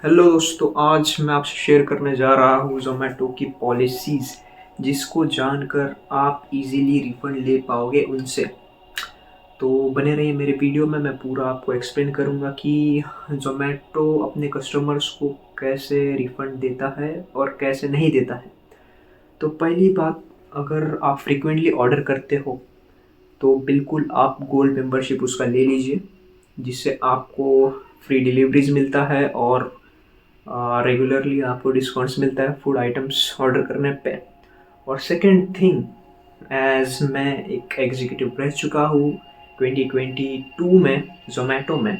Hello दोस्तों, आज मैं आपसे शेयर करने जा रहा हूँ ज़ोमैटो की पॉलिसीज़, जिसको जानकर आप इजीली रिफ़ंड ले पाओगे उनसे। तो बने रहिए मेरे वीडियो में, मैं पूरा आपको एक्सप्लेन करूँगा कि ज़ोमैटो अपने कस्टमर्स को कैसे रिफ़ंड देता है और कैसे नहीं देता है। तो पहली बात, अगर आप फ्रीक्वेंटली ऑर्डर करते हो तो बिल्कुल आप गोल्ड मेंबरशिप उसका ले लीजिए, जिससे आपको फ्री डिलीवरीज मिलता है और रेगुलरली आपको डिस्काउंट्स मिलता है फूड आइटम्स ऑर्डर करने पे। और सेकंड थिंग, एज मैं एक एग्जीक्यूटिव रह चुका हूँ 2022 में ज़ोमैटो में,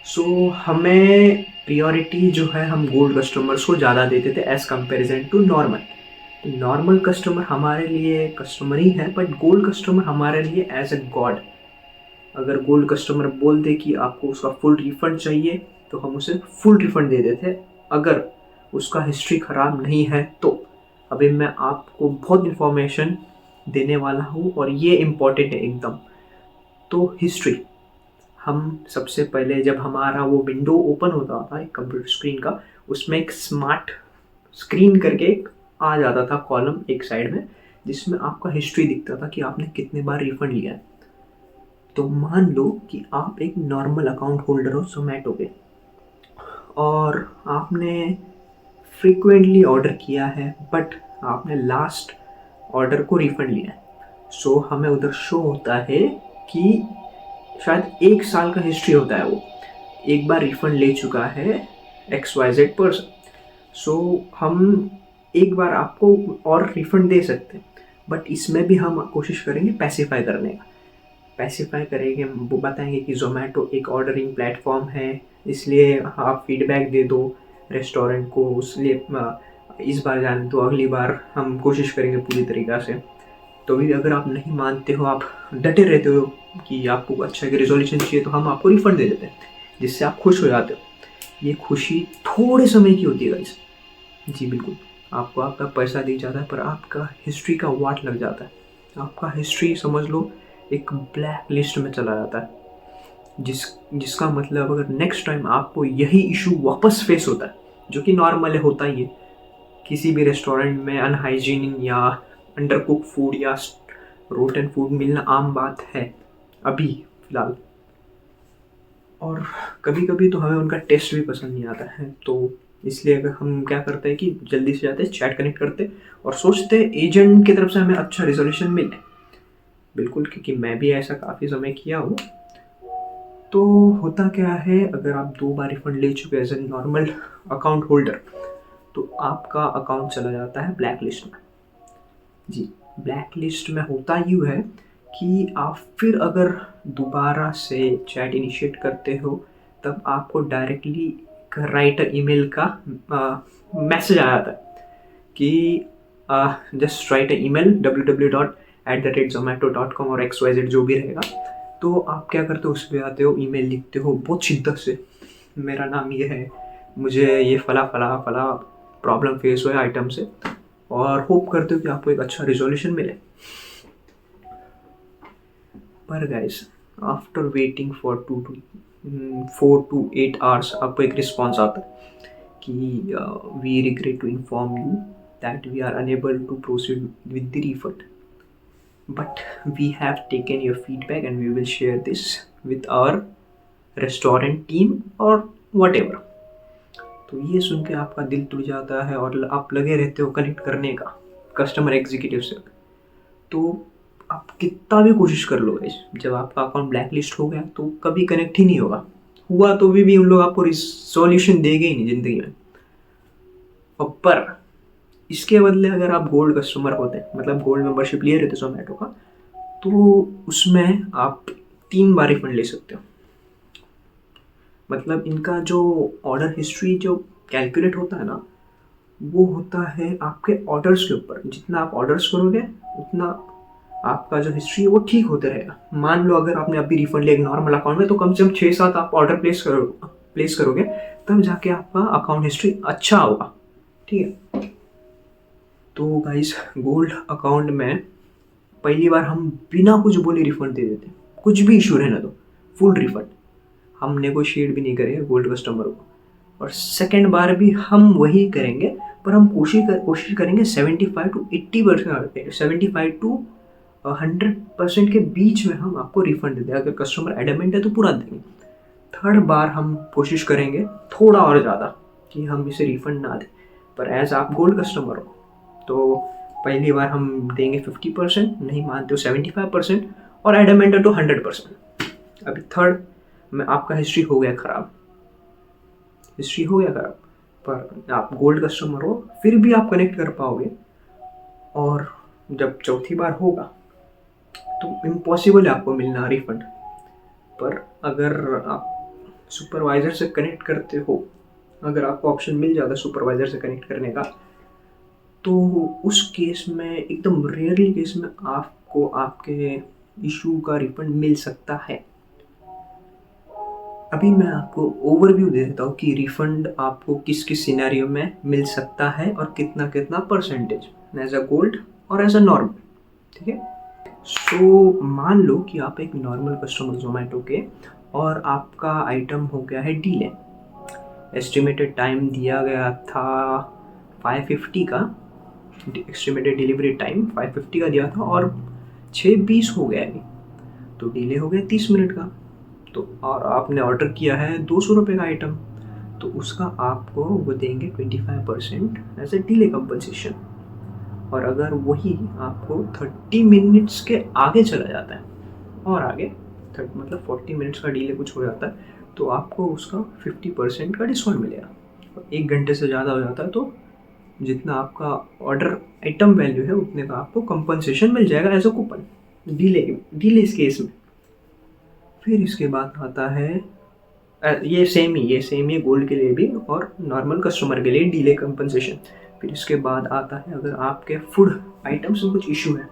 सो हमें प्रियोरिटी जो है हम गोल्ड कस्टमर्स को ज़्यादा देते थे as comparison to normal. Normal customer हमारे लिए कस्टमर ही है, बट गोल्ड कस्टमर हमारे लिए एज ए गॉड। अगर गोल्ड कस्टमर बोल दे कि आपको उसका फुल रिफंड चाहिए तो हम उसे फुल रिफंड दे देते, अगर उसका हिस्ट्री ख़राब नहीं है तो। अभी मैं आपको बहुत इन्फॉर्मेशन देने वाला हूँ और ये इम्पॉर्टेंट है एकदम। तो हिस्ट्री, हम सबसे पहले जब हमारा वो विंडो ओपन होता था एक कंप्यूटर स्क्रीन का, उसमें एक स्मार्ट स्क्रीन करके एक आ जाता था कॉलम एक साइड में, जिसमें आपका हिस्ट्री दिखता था कि आपने कितने बार रिफंड लिया है। तो मान लो कि आप एक नॉर्मल अकाउंट होल्डर हो जोमेटो पे और आपने फ्रीक्वेंटली ऑर्डर किया है, बट आपने लास्ट ऑर्डर को रिफंड लिया है। सो हमें उधर शो होता है कि शायद 1 साल का हिस्ट्री होता है, वो एक बार रिफंड ले चुका है XYZ पर्सन। सो हम एक बार आपको और रिफंड दे सकते हैं, बट इसमें भी हम कोशिश करेंगे पैसिफाई करने का। पैसिफाई करेंगे, वो बताएंगे कि ज़ोमैटो एक ऑर्डरिंग प्लेटफॉर्म है, इसलिए आप फीडबैक दे दो रेस्टोरेंट को, उसलिए इस बार जाने दो, अगली बार हम कोशिश करेंगे पूरी तरीक़ा से। तो भी अगर आप नहीं मानते हो, आप डटे रहते हो कि आपको अच्छा एक रिजोल्यूशन चाहिए, तो हम आपको रिफंड दे देते हैं, जिससे आप खुश हो जाते हो। ये खुशी थोड़े समय की होती है गाइस। जी बिल्कुल, आपको आपका पैसा दिया जाता है, पर आपका हिस्ट्री का वाट लग जाता है। आपका हिस्ट्री समझ लो एक ब्लैक लिस्ट में चला जाता है, जिसका मतलब अगर नेक्स्ट टाइम आपको यही इशू वापस फेस होता है, जो कि नॉर्मल होता ही है किसी भी रेस्टोरेंट में, अनहाइजीन या अंडर कुक फूड या रोटन फूड मिलना आम बात है अभी फ़िलहाल। और कभी कभी तो हमें उनका टेस्ट भी पसंद नहीं आता है, तो इसलिए अगर हम क्या करते हैं कि जल्दी से जाते हैं, चैट कनेक्ट करते और सोचते हैं एजेंट की तरफ से हमें अच्छा रिजोल्यूशन मिले। बिल्कुल, क्योंकि मैं भी ऐसा काफ़ी समय किया हूँ। तो होता क्या है, अगर आप 2 बार रिफंड ले चुके as a normal account holder, तो आपका अकाउंट चला जाता है ब्लैक लिस्ट में। जी, ब्लैक लिस्ट में होता यूँ है कि आप फिर अगर दोबारा से चैट इनिशिएट करते हो, तब आपको डायरेक्टली एक राइटर ईमेल का मैसेज आ जाता है कि जस्ट राइट ईमेल www.zomato.com और XYZ जो भी रहेगा। तो आप क्या करते हो, उस पर आते हो, ईमेल लिखते हो बहुत शिद्दत से, मेरा नाम ये है, मुझे ये फला फला फला प्रॉब्लम फेस हुआ है आइटम से, और होप करते हो कि आपको एक अच्छा रिजोल्यूशन मिले। पर guys, after waiting for 4 to 8 hours आपको एक रिस्पॉन्स आता है कि we regret to inform you that we are unable to proceed with the refund, but we have taken your feedback and we will share this with our restaurant team or whatever। तो ये सुन के आपका दिल टूट जाता है और आप लगे रहते हो कनेक्ट करने का कस्टमर एग्जीक्यूटिव से। तो आप कितना भी कोशिश कर लो गाइस, जब आपका अकाउंट ब्लैक लिस्ट हो गया तो कभी कनेक्ट ही नहीं होगा। हुआ तो भी उन लोग आपको सॉल्यूशन देंगे ही नहीं ज़िंदगी में। और पर इसके बदले अगर आप गोल्ड कस्टमर होते, मतलब गोल्ड मेंबरशिप लिए रहते जोमेटो का, तो उसमें आप 3 बार रिफंड ले सकते हो। मतलब इनका जो ऑर्डर हिस्ट्री जो कैलकुलेट होता है ना, वो होता है आपके ऑर्डर्स के ऊपर। जितना आप ऑर्डर्स करोगे उतना आपका जो हिस्ट्री है वो ठीक होते रहेगा। मान लो अगर आपने अभी रिफंड लिया एक नॉर्मल अकाउंट में, तो कम से कम 6-7 आप ऑर्डर प्लेस करोगे, तब जाके आपका अकाउंट हिस्ट्री अच्छा होगा। ठीक है, तो गाइस गोल्ड अकाउंट में पहली बार हम बिना कुछ बोले रिफंड दे देते, कुछ भी इशू रहना तो फुल रिफंड। हम नेगोशिएट भी नहीं करेंगे गोल्ड कस्टमर को, और सेकेंड बार भी हम वही करेंगे, पर हम कोशिश करेंगे 75 to 80%, 75 to 100% के बीच में हम आपको रिफंड दे दें। अगर कस्टमर एडमेंट है तो पूरा देंगे। थर्ड बार हम कोशिश करेंगे थोड़ा और ज़्यादा कि हम इसे रिफंड ना दें, पर एज आप गोल्ड कस्टमर हो तो पहली बार हम देंगे 50%, नहीं मानते हो 75%, और एडमेंट है तो 100%। अभी थर्ड में आपका हिस्ट्री हो गया ख़राब, पर आप गोल्ड कस्टमर हो फिर भी आप कनेक्ट कर पाओगे। और जब चौथी बार होगा तो इम्पॉसिबल है आपको मिलना रिफंड। पर अगर आप सुपरवाइज़र से कनेक्ट करते हो, अगर आपको ऑप्शन मिल जाता है सुपरवाइज़र से कनेक्ट करने का, तो उस केस में एकदम रेयरली केस में आपको आपके इशू का रिफंड मिल सकता है। अभी मैं आपको ओवरव्यू दे देता हूँ कि रिफंड आपको किस किस सिनेरियो में मिल सकता है और कितना कितना परसेंटेज, एज अ गोल्ड और एज अ नॉर्मल। ठीक है, सो मान लो कि आप एक नॉर्मल कस्टमर जोमेटो के और आपका आइटम हो गया है डीले। एस्टिमेटेड टाइम दिया गया था 550 का, एस्टिमेटेड डिलीवरी टाइम 550 का दिया था और 6:20 हो गया अभी, तो डिले हो गया 30 मिनट का। तो और आपने ऑर्डर किया है 200 रुपये का आइटम, तो उसका आपको वो देंगे 25% एज ए डिले कंपनसेशन। और अगर वही आपको 30 मिनट्स के आगे चला जाता है और आगे मतलब 40 मिनट्स का डिले कुछ हो जाता है, तो आपको उसका 50% का डिस्काउंट मिलेगा। और 1 घंटे से ज़्यादा हो जाता है तो जितना आपका ऑर्डर आइटम वैल्यू है उतने का आपको कंपनसेशन मिल जाएगा एज अ कूपन डिले इस केस में। फिर इसके बाद आता है ये सेम ही है गोल्ड के लिए भी और नॉर्मल कस्टमर के लिए डिले कंपनसेशन। फिर इसके बाद आता है अगर आपके फूड आइटम्स में कुछ इशू है,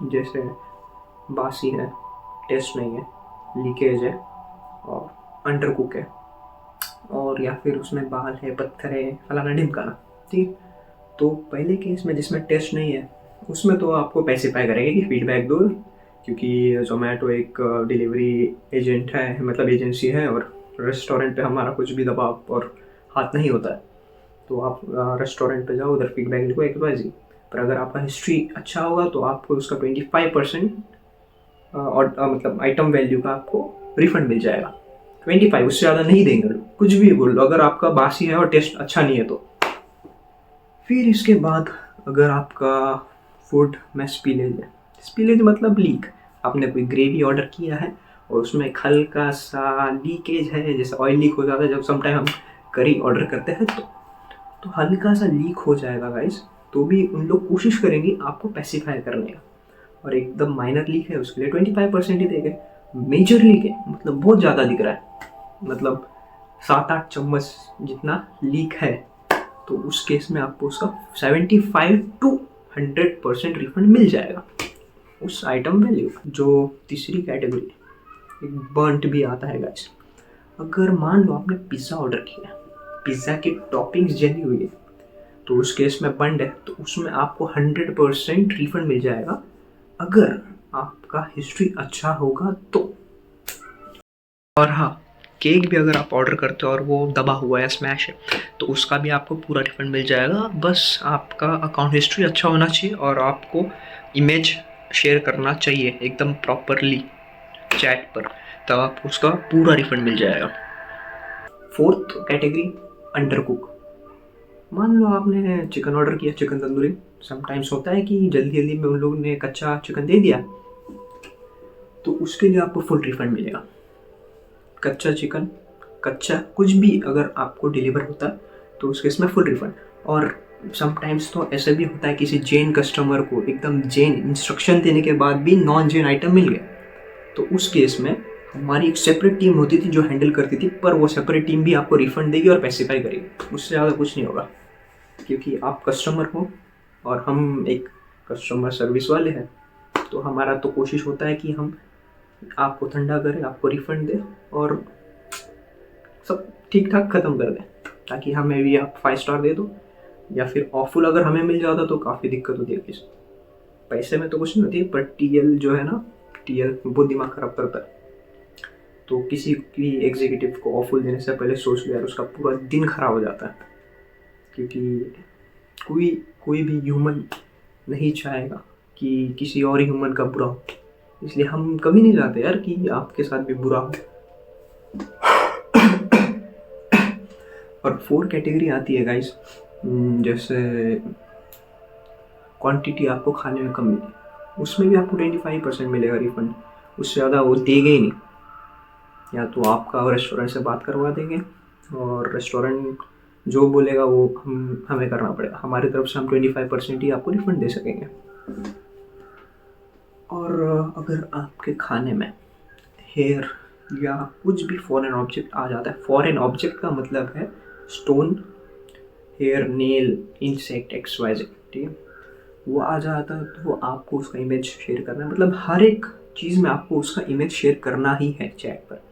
जैसे बासी है, टेस्ट नहीं है, लीकेज है और अंडर कुक है, और या फिर उसमें बाल है, पत्थर है, फलाना ढिमकाना। ठीक, तो पहले केस में जिसमें टेस्ट नहीं है उसमें तो आपको पैसे पे करेंगे कि फीडबैक दो, क्योंकि जोमेटो एक डिलीवरी एजेंट है, मतलब एजेंसी है, और रेस्टोरेंट पे हमारा कुछ भी दबाव और हाथ नहीं होता है। तो आप रेस्टोरेंट पे जाओ, उधर फीडबैक लिखो XYZ। पर अगर आपका हिस्ट्री अच्छा होगा तो आपको उसका 25% और मतलब आइटम वैल्यू का आपको रिफंड मिल जाएगा। 25, उससे ज़्यादा नहीं देंगे लोग, कुछ भी बोल लो, अगर आपका बासी है और टेस्ट अच्छा नहीं है तो। फिर इसके बाद अगर आपका फूड में स्पिलेज मतलब लीक, आपने कोई ग्रेवी ऑर्डर किया है और उसमें एक हल्का सा लीकेज है, जैसे ऑयल लीक हो जाता है जब समटाइम हम करी ऑर्डर करते हैं तो हल्का सा लीक हो जाएगा गाइस, तो भी उन लोग कोशिश करेंगे आपको पैसिफाई करने का। और एकदम माइनर लीक है उसके लिए 25% ही देंगे। मेजर लीक है मतलब बहुत ज़्यादा दिख रहा है, मतलब 7-8 चम्मच जितना लीक है, तो उस केस में आपको उसका 75 to 100% रिफंड मिल जाएगा उस आइटम वैल्यू। जो तीसरी कैटेगरी, एक बर्न्ट भी आता है गाइस। अगर मान लो आपने पिज़्ज़ा ऑर्डर किया, पिज़्ज़ा की टॉपिंग्स जली हुई है, तो उस केस में बंड है, तो उसमें आपको 100% रिफंड मिल जाएगा अगर आपका हिस्ट्री अच्छा होगा तो। और हाँ, केक भी अगर आप ऑर्डर करते हो और वो दबा हुआ है, स्मैश है, तो उसका भी आपको पूरा रिफंड मिल जाएगा। बस आपका अकाउंट हिस्ट्री अच्छा होना चाहिए और आपको इमेज शेयर करना चाहिए एकदम प्रॉपरली चैट पर, तब आपको उसका पूरा रिफंड मिल जाएगा। Fourth category, under cook. मान लो आपने चिकन ऑर्डर किया, चिकन तंदूरी। समटाइम्स होता है कि जल्दी जल्दी में उन लोगों ने कच्चा चिकन दे दिया, तो उसके लिए आपको फुल रिफंड मिलेगा। कच्चा चिकन, कच्चा कुछ भी अगर आपको डिलीवर होता है तो उस केस में फुल रिफंड। और समटाइम्स तो ऐसा भी होता है किसी जैन कस्टमर को एकदम जैन इंस्ट्रक्शन देने के बाद भी नॉन जैन आइटम मिल गया, तो उस केस में हमारी एक सेपरेट टीम होती थी जो हैंडल करती थी, पर वो सेपरेट टीम भी आपको रिफंड देगी और पैसिफाई करेगी, उससे ज़्यादा कुछ नहीं होगा, क्योंकि आप कस्टमर हो और हम एक कस्टमर सर्विस वाले हैं। तो हमारा तो कोशिश होता है कि हम आपको ठंडा करें, आपको रिफंड दें और सब ठीक ठाक ख़त्म कर दें, ताकि हमें भी आप 5 स्टार दे दो, या फिर ऑफुल अगर हमें मिल जाता तो काफ़ी दिक्कत होती है। पैसे में तो कुछ नहीं होती है, पर TL जो है ना, TL बहुत दिमाग ख़राब करता है। तो किसी भी एग्जीक्यूटिव को ऑफर देने से पहले सोच लो यार, उसका पूरा दिन खराब हो जाता है। क्योंकि कोई कोई भी ह्यूमन नहीं चाहेगा कि किसी और ह्यूमन का बुरा हो, इसलिए हम कभी नहीं चाहते यार कि आपके साथ भी बुरा हो। और 4 कैटेगरी आती है गाइस, जैसे क्वांटिटी आपको खाने में कम मिले, उसमें भी आपको 25% मिलेगा रिफंड, उससे ज़्यादा वो देंगे ही नहीं। या तो आपका रेस्टोरेंट से बात करवा देंगे और रेस्टोरेंट जो बोलेगा वो हमें करना पड़ेगा, हमारी तरफ से हम 25% ही आपको रिफंड दे सकेंगे। और अगर आपके खाने में हेयर या कुछ भी फॉरेन ऑब्जेक्ट आ जाता है, फॉरेन ऑब्जेक्ट का मतलब है stone, hair, nail, insect, XYZ, ठीक है, वो आ जाता है तो आपको उसका इमेज शेयर करना है। मतलब हर एक चीज़ में आपको उसका इमेज शेयर करना ही है चैट पर,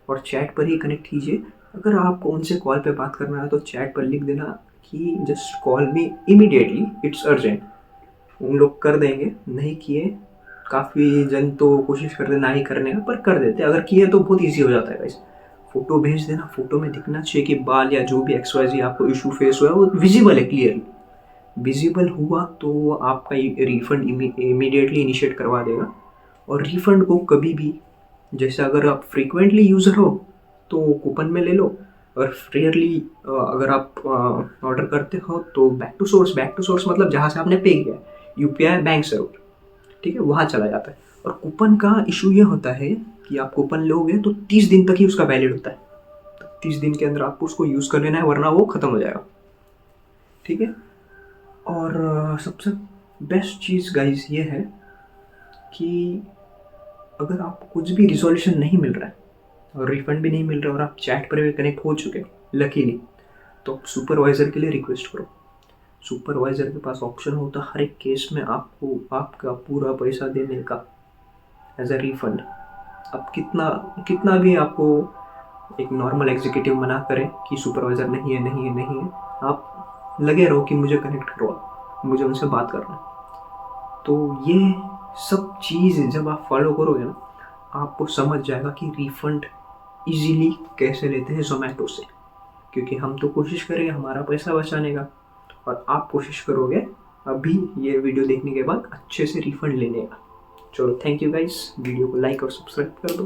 और चैट पर ही कनेक्ट कीजिए। अगर आपको उनसे कॉल पे बात करना है तो चैट पर लिख देना कि just call me immediately, it's urgent. उन लोग कर देंगे, नहीं किए काफ़ी जन तो कोशिश करते ना ही करने का, पर कर देते। अगर किए तो बहुत ईजी हो जाता है गाइस। फ़ोटो भेज देना, फ़ोटो में दिखना चाहिए कि बाल या जो भी XYZ आपको इशू फेस हुआ है वो विजिबल है, क्लियरली विजिबल हुआ तो आपका रिफ़ंड इमीडिएटली इनिशिएट करवा देगा। और रिफ़ंड को कभी भी, जैसे अगर आप फ्रीक्वेंटली यूज़र हो तो कूपन में ले लो, और रेयरली अगर आप ऑर्डर करते हो तो बैक टू सोर्स मतलब जहाँ से आपने पे किया, UPI, बैंक सर्वर, ठीक है, वहाँ चला जाता है। और कूपन का इशू ये होता है कि आप कूपन लोगे तो 30 दिन तक ही उसका वैलिड होता है, तो 30 दिन के अंदर आपको उसको यूज़ कर लेना है, वरना वो ख़त्म हो जाएगा, ठीक है। और सबसे बेस्ट चीज़ गाइस ये है कि अगर आपको कुछ भी रिजोल्यूशन नहीं मिल रहा है और रिफंड भी नहीं मिल रहा है और आप चैट पर भी कनेक्ट हो चुके लकीली, तो आप सुपरवाइज़र के लिए रिक्वेस्ट करो। सुपरवाइज़र के पास ऑप्शन होता है हर एक केस में आपको आपका पूरा पैसा देने का एज अ रिफंड। अब कितना कितना भी आपको एक नॉर्मल एग्जीक्यूटिव मना करे कि सुपरवाइज़र नहीं है नहीं है नहीं है, आप लगे रहो कि मुझे कनेक्ट करो, मुझे उनसे बात करना है। तो ये सब चीज़ जब आप फॉलो करोगे ना, आपको समझ जाएगा कि रिफ़ंड इजीली कैसे लेते हैं ज़ोमैटो से। क्योंकि हम तो कोशिश करेंगे हमारा पैसा बचाने का, और आप कोशिश करोगे अभी ये वीडियो देखने के बाद अच्छे से रिफ़ंड लेने का। चलो, थैंक यू गाइस, वीडियो को लाइक और सब्सक्राइब कर दो।